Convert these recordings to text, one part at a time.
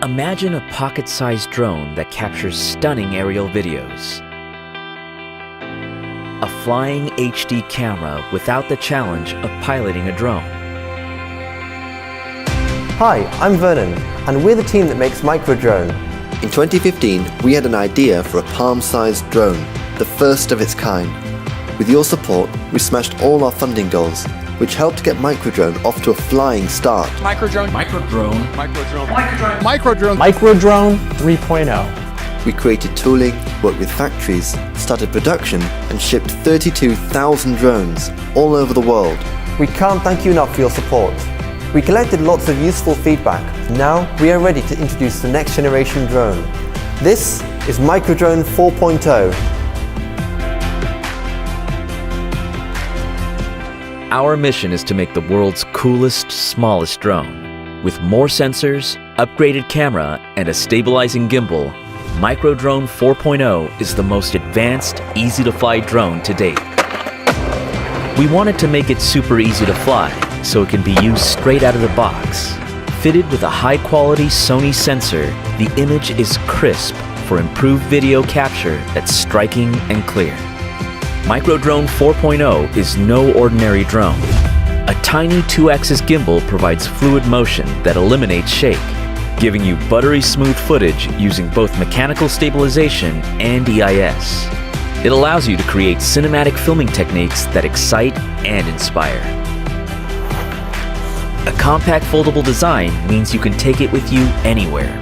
Imagine a pocket-sized drone that captures stunning aerial videos. A flying HD camera without the challenge of piloting a drone. Hi, I'm Vernon, and we're the team that makes Microdrone. In 2015, we had an idea for a palm-sized drone, the first of its kind. With your support, we smashed all our funding goals, which helped get Microdrone off to a flying start. Microdrone 3.0. We created tooling, worked with factories, started production, and shipped 32,000 drones all over the world. We can't thank you enough for your support. We collected lots of useful feedback. Now we are ready to introduce the next generation drone. This is Microdrone 4.0. Our mission is to make the world's coolest, smallest drone. With more sensors, upgraded camera, and a stabilizing gimbal, Microdrone 4.0 is the most advanced, easy-to-fly drone to date. We wanted to make it super easy to fly, so it can be used straight out of the box. Fitted with a high-quality Sony sensor, the image is crisp for improved video capture that's striking and clear. Microdrone 4.0 is no ordinary drone. A tiny 2-axis gimbal provides fluid motion that eliminates shake, giving you buttery smooth footage using both mechanical stabilization and EIS. It allows you to create cinematic filming techniques that excite and inspire. A compact foldable design means you can take it with you anywhere.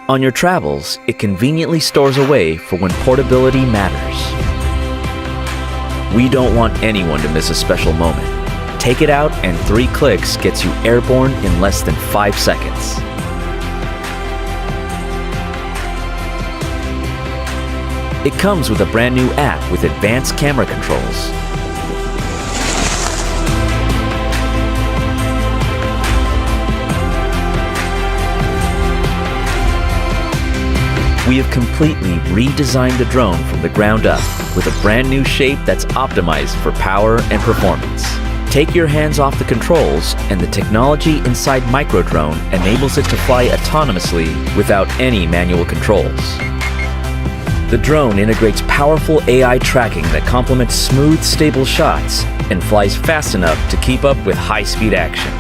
On your travels, it conveniently stores away for when portability matters. We don't want anyone to miss a special moment. Take it out and 3 clicks gets you airborne in less than 5 seconds. It comes with a brand new app with advanced camera controls. We have completely redesigned the drone from the ground up with a brand new shape that's optimized for power and performance. Take your hands off the controls and the technology inside Microdrone enables it to fly autonomously without any manual controls. The drone integrates powerful AI tracking that complements smooth, stable shots and flies fast enough to keep up with high-speed action.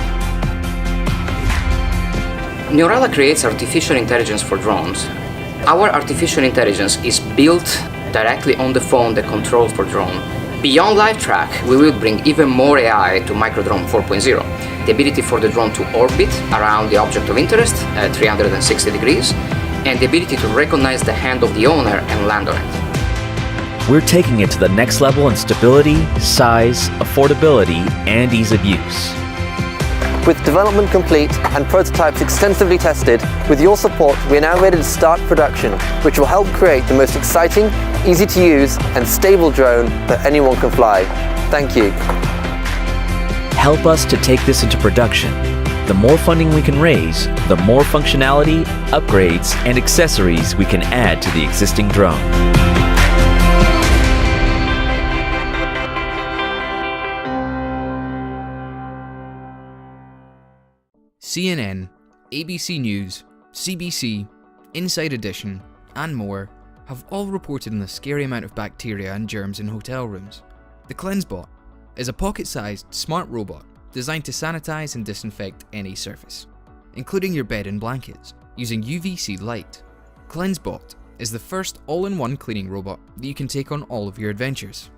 Neurala creates artificial intelligence for drones. Our artificial intelligence is built directly on the phone that controls the drone. Beyond live track, we will bring even more AI to Microdrone 4.0. The ability for the drone to orbit around the object of interest at 360 degrees, and the ability to recognize the hand of the owner and land on it. We're taking it to the next level in stability, size, affordability, and ease of use. With development complete and prototypes extensively tested, with your support, we are now ready to start production, which will help create the most exciting, easy to use, and stable drone that anyone can fly. Thank you. Help us to take this into production. The more funding we can raise, the more functionality, upgrades, and accessories we can add to the existing drone. CNN, ABC News, CBC, Inside Edition, and more have all reported on the scary amount of bacteria and germs in hotel rooms. The CleanBot is a pocket-sized, smart robot designed to sanitize and disinfect any surface, including your bed and blankets, using UVC light. CleanBot is the first all-in-one cleaning robot that you can take on all of your adventures.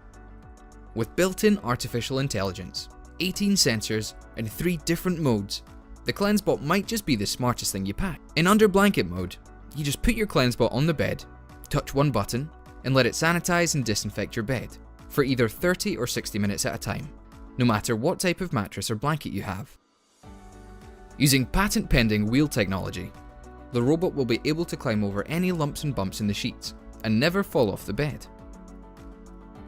With built-in artificial intelligence, 18 sensors, and 3 different modes, the CleanBot might just be the smartest thing you pack. In under blanket mode, you just put your CleanBot on the bed, touch one button, and let it sanitize and disinfect your bed for either 30 or 60 minutes at a time, no matter what type of mattress or blanket you have. Using patent-pending wheel technology, the robot will be able to climb over any lumps and bumps in the sheets and never fall off the bed.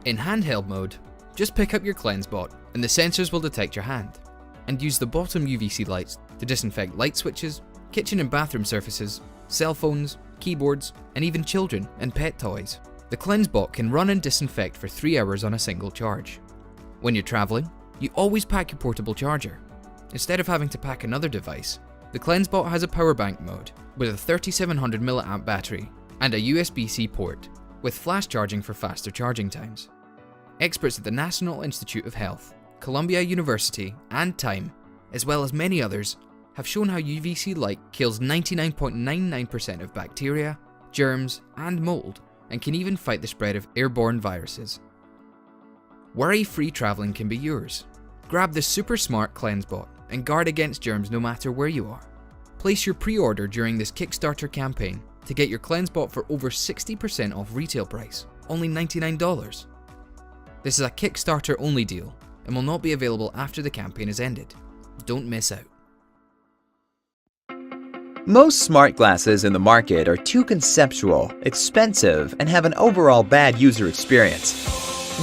In handheld mode, just pick up your CleanBot and the sensors will detect your hand, and use the bottom UVC lights to disinfect light switches, kitchen and bathroom surfaces, cell phones, keyboards, and even children and pet toys. The CleanBot can run and disinfect for 3 hours on a single charge. When you're traveling, you always pack your portable charger. Instead of having to pack another device, the CleanSbot has a power bank mode with a 3700 mAh battery and a USB-C port with flash charging for faster charging times. Experts at the National Institute of Health, Columbia University, and Time, as well as many others, have shown how UVC light kills 99.99% of bacteria, germs, and mold, and can even fight the spread of airborne viruses. Worry-free traveling can be yours. Grab the super smart CleanSbot and guard against germs no matter where you are. Place your pre-order during this Kickstarter campaign to get your CleanSbot for over 60% off retail price, only $99. This is a Kickstarter only deal and will not be available after the campaign has ended. Don't miss out. Most smart glasses in the market are too conceptual, expensive, and have an overall bad user experience.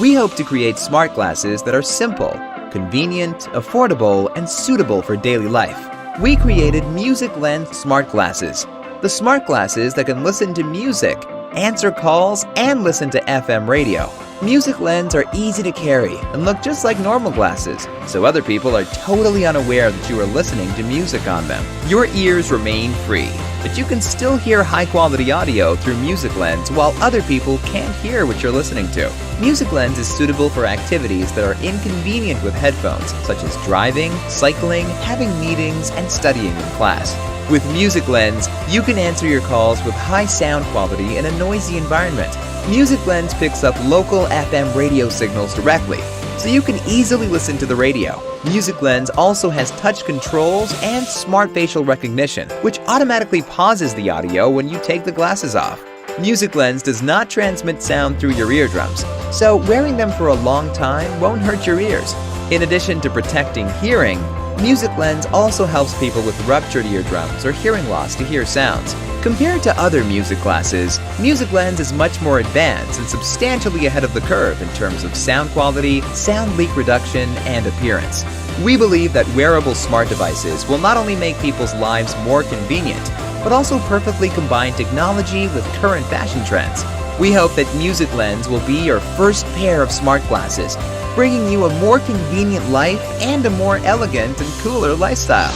We hope to create smart glasses that are simple, convenient, affordable, and suitable for daily life. We created Music Lens smart glasses, the smart glasses that can listen to music, answer calls, and listen to FM radio. Music Lens are easy to carry and look just like normal glasses, so other people are totally unaware that you are listening to music on them. Your ears remain free, but you can still hear high-quality audio through Music Lens while other people can't hear what you're listening to. Music Lens is suitable for activities that are inconvenient with headphones, such as driving, cycling, having meetings, and studying in class. With Music Lens, you can answer your calls with high sound quality in a noisy environment. Music Lens picks up local FM radio signals directly, so you can easily listen to the radio. Music Lens also has touch controls and smart facial recognition, which automatically pauses the audio when you take the glasses off. Music Lens does not transmit sound through your eardrums, so wearing them for a long time won't hurt your ears. In addition to protecting hearing, Music Lens also helps people with ruptured eardrums or hearing loss to hear sounds. Compared to other music glasses, Music Lens is much more advanced and substantially ahead of the curve in terms of sound quality, sound leak reduction, and appearance. We believe that wearable smart devices will not only make people's lives more convenient, but also perfectly combine technology with current fashion trends. We hope that Music Lens will be your first pair of smart glasses, bringing you a more convenient life and a more elegant and cooler lifestyle.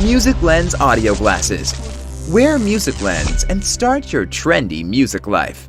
Music Lens audio glasses. Wear Music Lens and start your trendy music life.